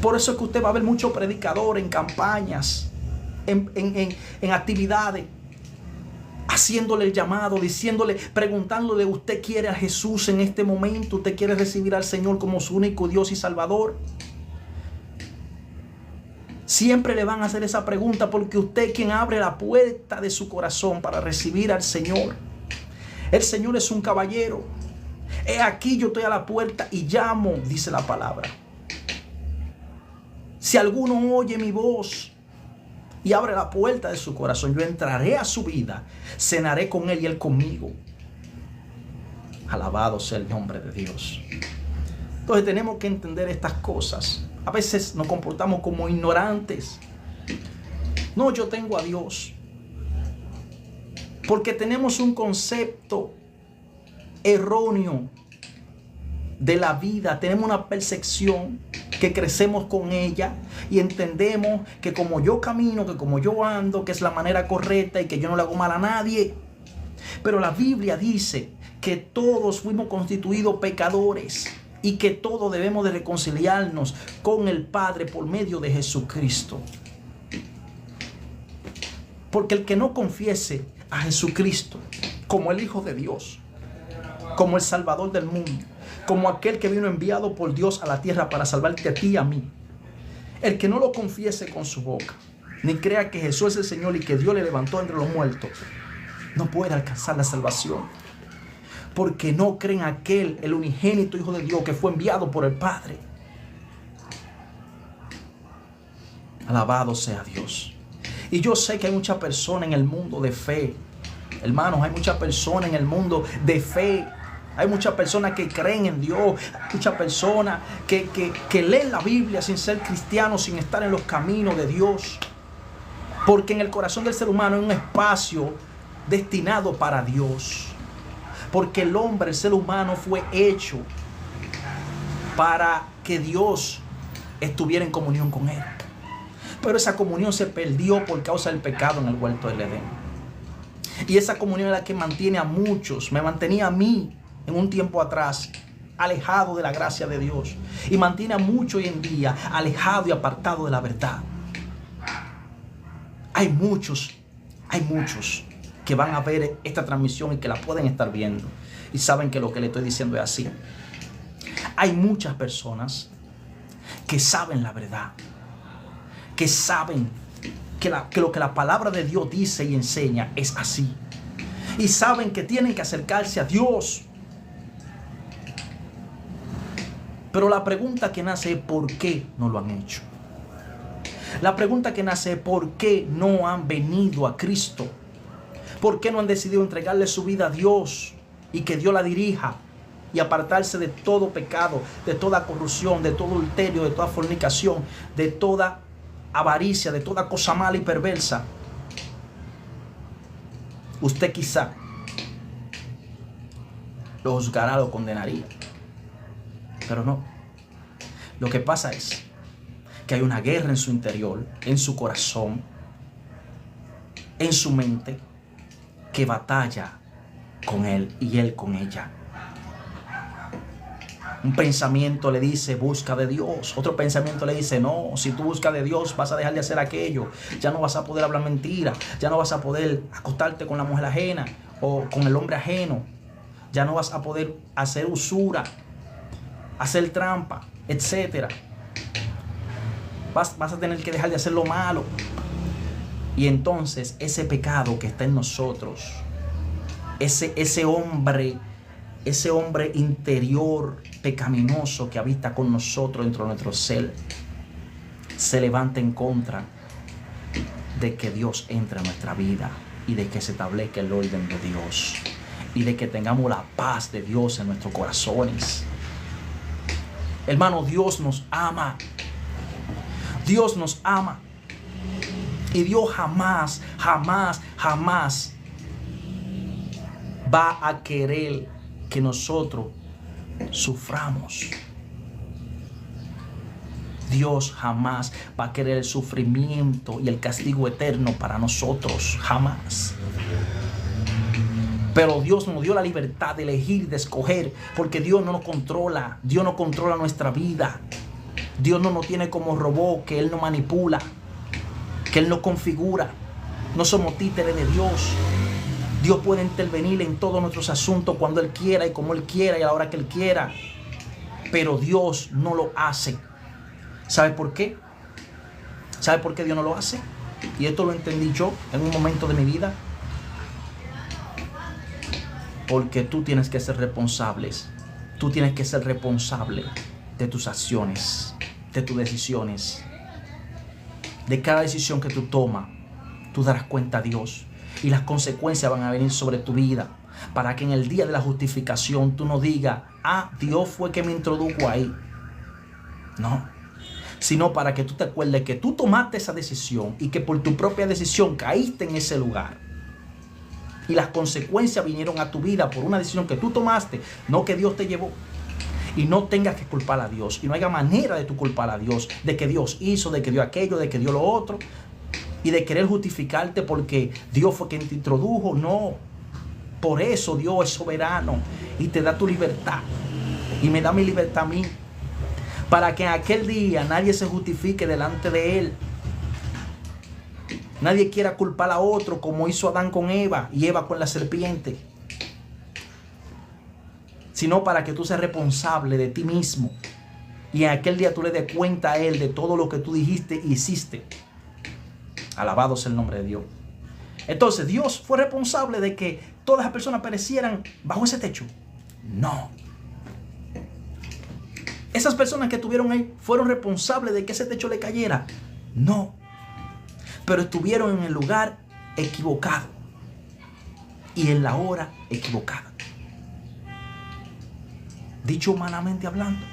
Por eso es que usted va a ver muchos predicadores en campañas, en actividades, haciéndole el llamado, diciéndole, preguntándole, ¿usted quiere a Jesús en este momento? ¿Usted quiere recibir al Señor como su único Dios y Salvador? Siempre le van a hacer esa pregunta porque usted es quien abre la puerta de su corazón para recibir al Señor. El Señor es un caballero. He aquí yo estoy a la puerta y llamo, dice la palabra. Si alguno oye mi voz y abre la puerta de su corazón, yo entraré a su vida, cenaré con él y él conmigo. Alabado sea el nombre de Dios. Entonces tenemos que entender estas cosas. A veces nos comportamos como ignorantes. No, yo tengo a Dios. Porque tenemos un concepto erróneo de la vida. Tenemos una percepción que crecemos con ella y entendemos que como yo camino, que como yo ando, que es la manera correcta y que yo no le hago mal a nadie. Pero la Biblia dice que todos fuimos constituidos pecadores y que todos debemos de reconciliarnos con el Padre por medio de Jesucristo. Porque el que no confiese a Jesucristo como el Hijo de Dios, como el Salvador del mundo, como aquel que vino enviado por Dios a la tierra para salvarte a ti y a mí, el que no lo confiese con su boca, ni crea que Jesús es el Señor y que Dios le levantó entre los muertos, no puede alcanzar la salvación, porque no creen aquel, el unigénito Hijo de Dios que fue enviado por el Padre. Alabado sea Dios. Y yo sé que hay muchas personas en el mundo de fe. Hermanos, hay muchas personas en el mundo de fe. Hay muchas personas que creen en Dios. Hay muchas personas que leen la Biblia sin ser cristianos, sin estar en los caminos de Dios. Porque en el corazón del ser humano hay un espacio destinado para Dios. Porque el hombre, el ser humano, fue hecho para que Dios estuviera en comunión con él. Pero esa comunión se perdió por causa del pecado en el huerto del Edén. Y esa comunión es la que mantiene a muchos, me mantenía a mí en un tiempo atrás, alejado de la gracia de Dios. Y mantiene a muchos hoy en día alejado y apartado de la verdad. Hay muchos que van a ver esta transmisión y que la pueden estar viendo. Y saben que lo que le estoy diciendo es así. Hay muchas personas que saben la verdad. Que saben que lo que la palabra de Dios dice y enseña es así. Y saben que tienen que acercarse a Dios. Pero la pregunta que nace es ¿por qué no lo han hecho? La pregunta que nace es ¿por qué no han venido a Cristo? ¿Por qué no han decidido entregarle su vida a Dios y que Dios la dirija? Y apartarse de todo pecado, de toda corrupción, de todo adulterio, de toda fornicación, de toda avaricia, de toda cosa mala y perversa. Usted quizá lo juzgará, lo condenaría, pero no. Lo que pasa es que hay una guerra en su interior, en su corazón, en su mente, que batalla con él y él con ella. Un pensamiento le dice busca de Dios. Otro pensamiento le dice no, si tú buscas de Dios vas a dejar de hacer aquello. Ya no vas a poder hablar mentira. Ya no vas a poder acostarte con la mujer ajena o con el hombre ajeno. Ya no vas a poder hacer usura, hacer trampa, etc. Vas a tener que dejar de hacer lo malo. Y entonces ese pecado que está en nosotros, ese hombre interior pecaminoso que habita con nosotros dentro de nuestro ser, se levanta en contra de que Dios entre a nuestra vida. y de que se establezca el orden de Dios y de que tengamos la paz de Dios en nuestros corazones. Hermano, Dios nos ama. Dios nos ama. Y Dios jamás, jamás, jamás va a querer que nosotros suframos. Dios jamás va a querer el sufrimiento y el castigo eterno para nosotros. Jamás. Pero Dios nos dio la libertad de elegir, de escoger, porque Dios no nos controla. Dios no controla nuestra vida. Dios no nos tiene como robot, que Él no manipula, que Él no configura. No somos títeres de Dios. Dios puede intervenir en todos nuestros asuntos cuando Él quiera y como Él quiera y a la hora que Él quiera. Pero Dios no lo hace. ¿Sabe por qué? ¿Sabe por qué Dios no lo hace? Y esto lo entendí yo en un momento de mi vida. Porque tú tienes que ser responsable. Tú tienes que ser responsable de tus acciones, de tus decisiones. De cada decisión que tú tomas, tú darás cuenta a Dios. Y las consecuencias van a venir sobre tu vida. Para que en el día de la justificación tú no digas, Dios fue que me introdujo ahí. No. Sino para que tú te acuerdes que tú tomaste esa decisión y que por tu propia decisión caíste en ese lugar. Y las consecuencias vinieron a tu vida por una decisión que tú tomaste, no que Dios te llevó. Y no tengas que culpar a Dios. Y no haya manera de tú culpar a Dios. De que Dios hizo, de que dio aquello, de que dio lo otro. Y de querer justificarte porque Dios fue quien te introdujo. No. Por eso Dios es soberano y te da tu libertad. Y me da mi libertad a mí. Para que en aquel día nadie se justifique delante de Él. Nadie quiera culpar a otro como hizo Adán con Eva y Eva con la serpiente. Sino para que tú seas responsable de ti mismo. Y en aquel día tú le des cuenta a Él de todo lo que tú dijiste y hiciste. Alabado sea el nombre de Dios. Entonces, ¿Dios fue responsable de que todas las personas perecieran bajo ese techo? No. ¿Esas personas que estuvieron ahí fueron responsables de que ese techo le cayera? No. Pero estuvieron en el lugar equivocado y en la hora equivocada. Dicho humanamente hablando.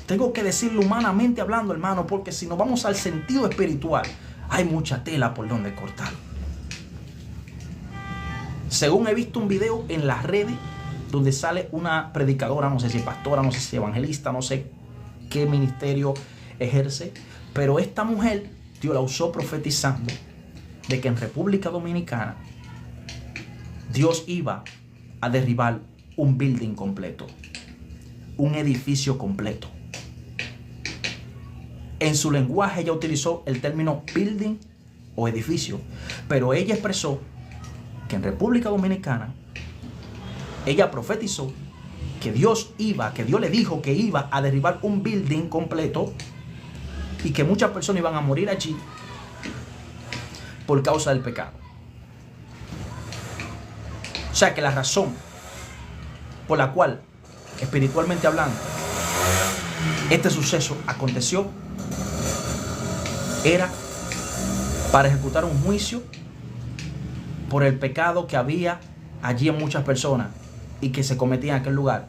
Tengo que decirlo humanamente hablando, hermano, porque si nos vamos al sentido espiritual, hay mucha tela por donde cortar. Según he visto un video en las redes donde sale una predicadora, no sé si pastora, no sé si evangelista, no sé qué ministerio ejerce, pero esta mujer, Dios la usó profetizando de que en República Dominicana Dios iba a derribar un building completo, un edificio completo. En su lenguaje ella utilizó el término building o edificio, pero ella expresó que en República Dominicana ella profetizó que Dios le dijo que iba a derribar un building completo y que muchas personas iban a morir allí por causa del pecado. O sea que la razón por la cual, espiritualmente hablando, este suceso aconteció era para ejecutar un juicio por el pecado que había allí en muchas personas y que se cometía en aquel lugar,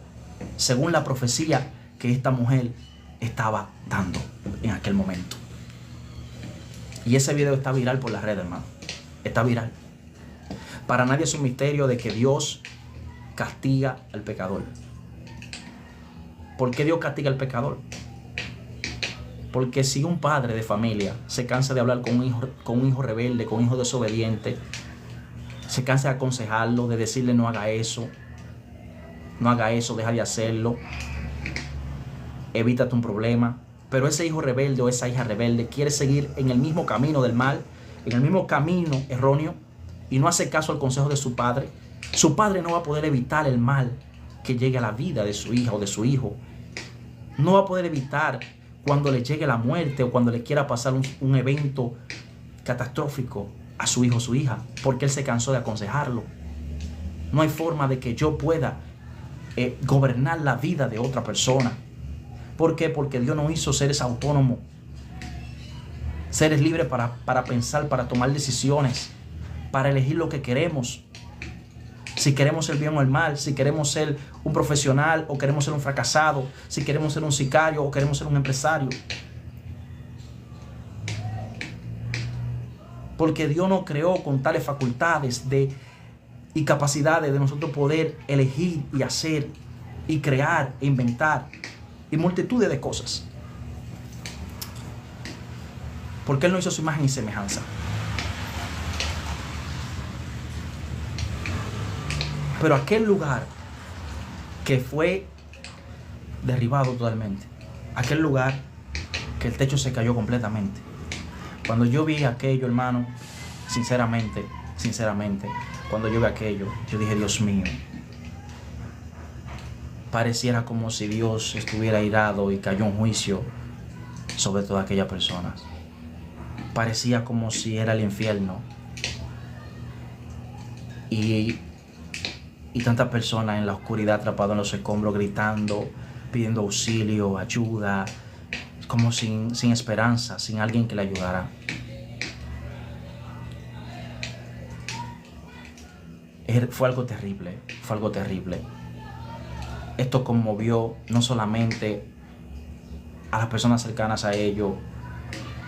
según la profecía que esta mujer estaba dando en aquel momento. Y ese video está viral por las redes, hermano. Está viral. Para nadie es un misterio de que Dios castiga al pecador. ¿Por qué Dios castiga al pecador? Porque si un padre de familia se cansa de hablar con un hijo rebelde, con un hijo desobediente, se cansa de aconsejarlo, de decirle no haga eso, deja de hacerlo, evítate un problema. Pero ese hijo rebelde o esa hija rebelde quiere seguir en el mismo camino del mal, en el mismo camino erróneo, y no hace caso al consejo de su padre. Su padre no va a poder evitar el mal que llegue a la vida de su hija o de su hijo. No va a poder evitar cuando le llegue la muerte o cuando le quiera pasar un evento catastrófico a su hijo o su hija, porque él se cansó de aconsejarlo. No hay forma de que yo pueda gobernar la vida de otra persona. ¿Por qué? Porque Dios nos hizo seres autónomos, seres libres para pensar, para tomar decisiones. para elegir lo que queremos. Si queremos el bien o el mal, si queremos ser un profesional o queremos ser un fracasado, si queremos ser un sicario o queremos ser un empresario. Porque Dios nos creó con tales facultades y capacidades de nosotros poder elegir y hacer y crear e inventar y multitudes de cosas. Porque Él nos hizo su imagen y semejanza. Pero aquel lugar que fue derribado totalmente, aquel lugar que el techo se cayó completamente. Cuando yo vi aquello, hermano, sinceramente, cuando yo vi aquello, yo dije, Dios mío, pareciera como si Dios estuviera airado y cayó un juicio sobre todas aquellas personas. Parecía como si era el infierno. Y tantas personas en la oscuridad atrapadas en los escombros, gritando, pidiendo auxilio, ayuda, como sin esperanza, sin alguien que le ayudara. Fue algo terrible, fue algo terrible. Esto conmovió no solamente a las personas cercanas a ellos,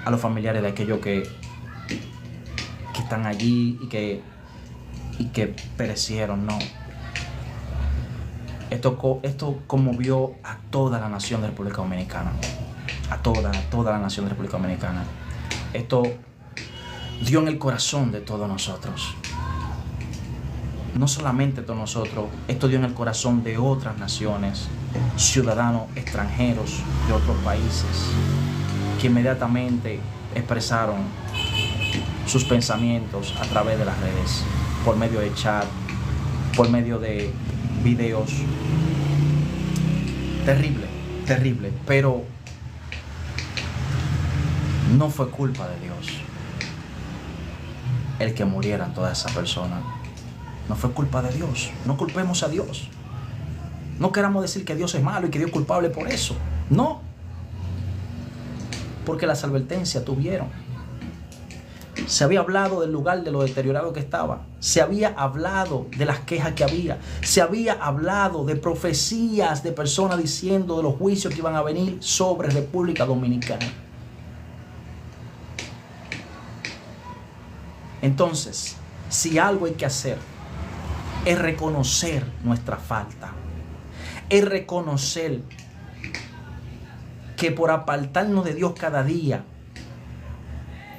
a los familiares de aquellos que están allí y que perecieron, no. Esto conmovió a toda la nación de República Dominicana. A toda la nación de República Dominicana. Esto dio en el corazón de todos nosotros. No solamente de todos nosotros, esto dio en el corazón de otras naciones, ciudadanos extranjeros de otros países, que inmediatamente expresaron sus pensamientos a través de las redes, por medio de chat, por medio de videos. Terrible, pero no fue culpa de Dios el que murieran todas esas personas. No fue culpa de Dios. No culpemos a Dios. No queramos decir que Dios es malo y que Dios es culpable por eso. No. Porque las advertencias tuvieron. Se había hablado del lugar, de lo deteriorado que estaba. Se había hablado de las quejas que había. Se había hablado de profecías de personas diciendo de los juicios que iban a venir sobre República Dominicana. Entonces, si algo hay que hacer, es reconocer nuestra falta. Es reconocer que por apartarnos de Dios cada día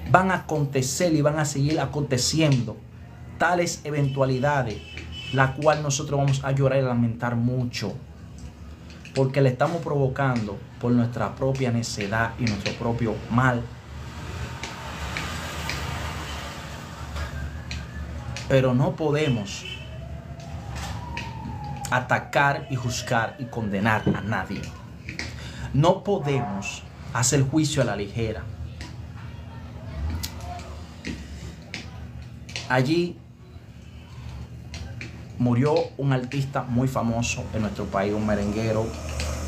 van a acontecer y van a seguir aconteciendo tales eventualidades, la cual nosotros vamos a llorar y lamentar mucho, porque le estamos provocando por nuestra propia necedad y nuestro propio mal. Pero no podemos atacar y juzgar y condenar a nadie. No podemos hacer juicio a la ligera. Allí murió un artista muy famoso en nuestro país, un merenguero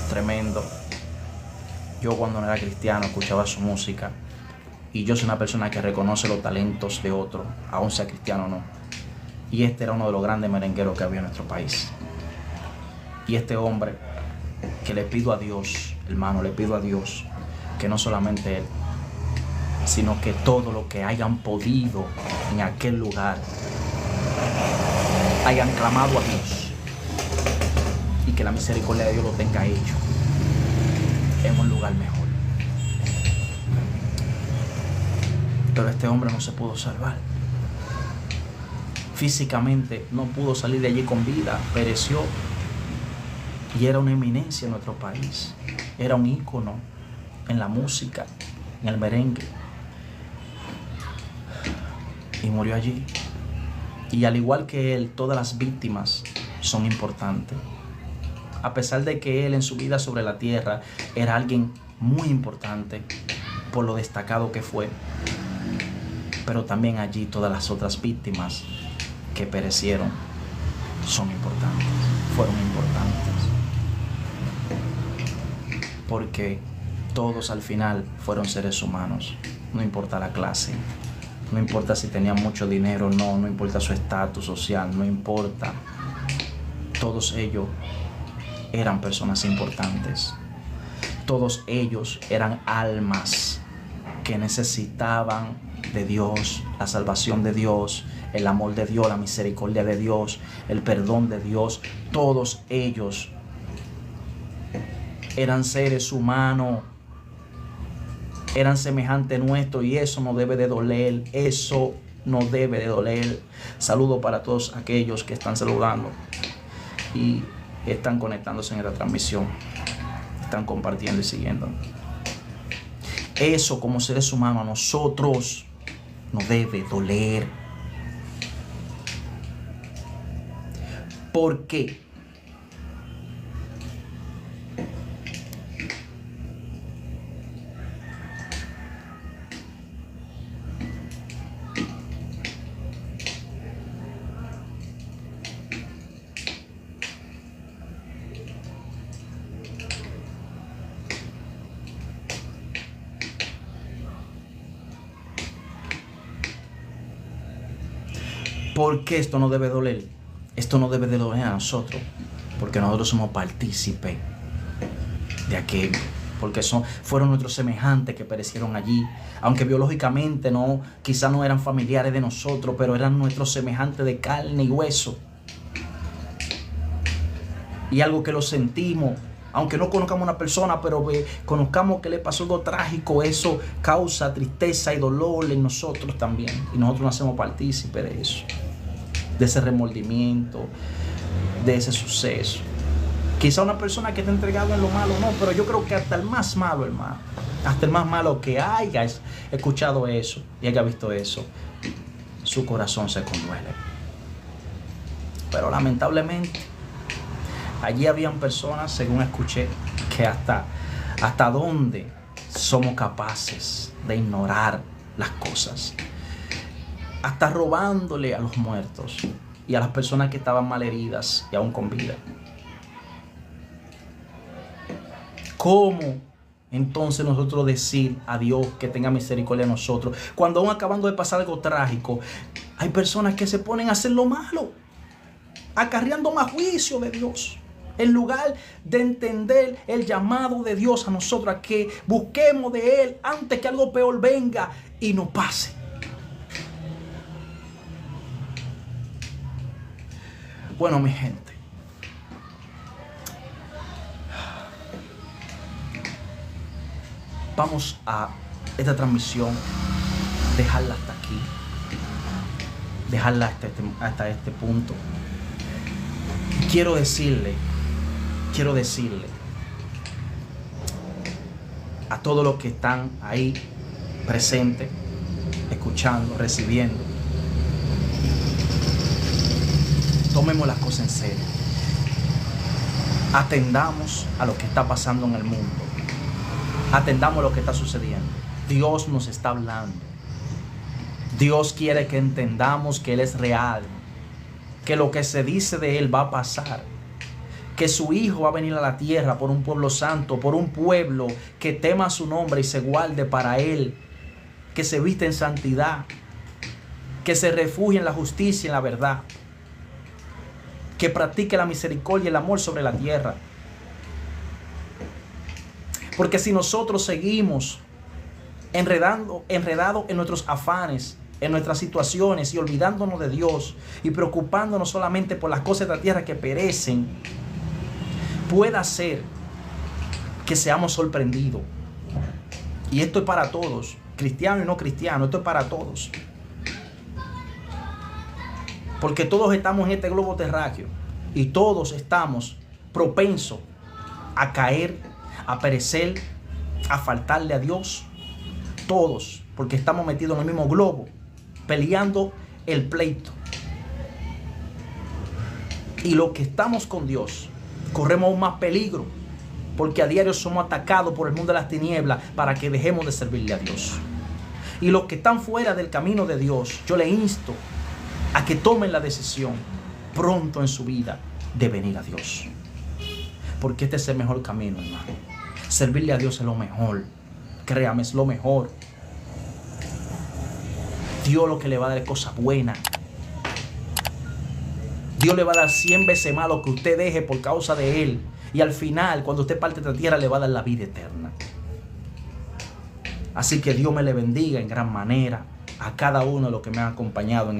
tremendo. Yo cuando no era cristiano escuchaba su música y yo soy una persona que reconoce los talentos de otro, aun sea cristiano o no. Y este era uno de los grandes merengueros que había en nuestro país. Y este hombre, que le pido a Dios, hermano, le pido a Dios que no solamente él, sino que todo lo que hayan podido en aquel lugar hayan clamado a Dios y que la misericordia de Dios lo tenga hecho en un lugar mejor. Pero este hombre no se pudo salvar. Físicamente no pudo salir de allí con vida, pereció. Y era una eminencia en nuestro país. Era un ícono en la música, en el merengue. Y murió allí. Y al igual que él, todas las víctimas son importantes. A pesar de que él en su vida sobre la tierra era alguien muy importante por lo destacado que fue. Pero también allí todas las otras víctimas que perecieron son importantes, fueron importantes. Porque todos al final fueron seres humanos, no importa la clase, No importa si tenían mucho dinero o no, no importa su estatus social, no importa. Todos ellos eran personas importantes. Todos ellos eran almas que necesitaban de Dios, la salvación de Dios, el amor de Dios, la misericordia de Dios, el perdón de Dios. Todos ellos eran seres humanos, eran semejantes nuestros, y eso no debe de doler, eso no debe de doler. Saludo para todos aquellos que están saludando y están conectándose en esta transmisión, están compartiendo y siguiendo. Eso, como seres humanos, a nosotros nos debe doler. ¿Por qué? ¿Por qué esto no debe doler? Esto no debe de doler a nosotros, porque nosotros somos partícipes de aquello, porque fueron nuestros semejantes que perecieron allí, aunque biológicamente no, quizás no eran familiares de nosotros, pero eran nuestros semejantes de carne y hueso. Y algo que lo sentimos, aunque no conozcamos a una persona, pero conozcamos que le pasó algo trágico, eso causa tristeza y dolor en nosotros también, y nosotros nos hacemos partícipes de eso, de ese remordimiento, de ese suceso. Quizá una persona que está entregada en lo malo, no, pero yo creo que hasta el más malo, hermano, hasta el más malo que haya escuchado eso y haya visto eso, su corazón se conduele. Pero lamentablemente, allí habían personas, según escuché, que hasta dónde somos capaces de ignorar las cosas, hasta robándole a los muertos y a las personas que estaban malheridas y aún con vida. ¿Cómo entonces nosotros decir a Dios que tenga misericordia de nosotros cuando aún acabando de pasar algo trágico, hay personas que se ponen a hacer lo malo, acarreando más juicio de Dios, en lugar de entender el llamado de Dios a nosotros, a que busquemos de Él antes que algo peor venga y nos pase? Bueno, mi gente, vamos a esta transmisión dejarla hasta aquí, dejarla hasta este punto. Quiero decirle a todos los que están ahí presentes, escuchando, recibiendo, tomemos las cosas en serio. Atendamos a lo que está pasando en el mundo. Atendamos lo que está sucediendo. Dios nos está hablando. Dios quiere que entendamos que Él es real, que lo que se dice de Él va a pasar, que su Hijo va a venir a la tierra por un pueblo santo, por un pueblo que tema su nombre y se guarde para Él, que se viste en santidad, que se refugie en la justicia y en la verdad, que practique la misericordia y el amor sobre la tierra. Porque si nosotros seguimos enredados en nuestros afanes, en nuestras situaciones, y olvidándonos de Dios y preocupándonos solamente por las cosas de la tierra que perecen, puede ser que seamos sorprendidos. Y esto es para todos, cristianos y no cristianos, esto es para todos. Porque todos estamos en este globo terráqueo y todos estamos propensos a caer, a perecer, a faltarle a Dios. Todos, porque estamos metidos en el mismo globo, peleando el pleito. Y los que estamos con Dios corremos aún más peligro, porque a diario somos atacados por el mundo de las tinieblas para que dejemos de servirle a Dios. Y los que están fuera del camino de Dios, yo les insto a que tomen la decisión pronto en su vida de venir a Dios, porque este es el mejor camino, hermano. Servirle a Dios es lo mejor, créame, es lo mejor. Dios lo que le va a dar es cosas buenas. Dios le va a dar 100 veces más lo que usted deje por causa de Él. Y al final, cuando usted parte de esta tierra, le va a dar la vida eterna. Así que Dios me le bendiga en gran manera a cada uno de los que me han acompañado en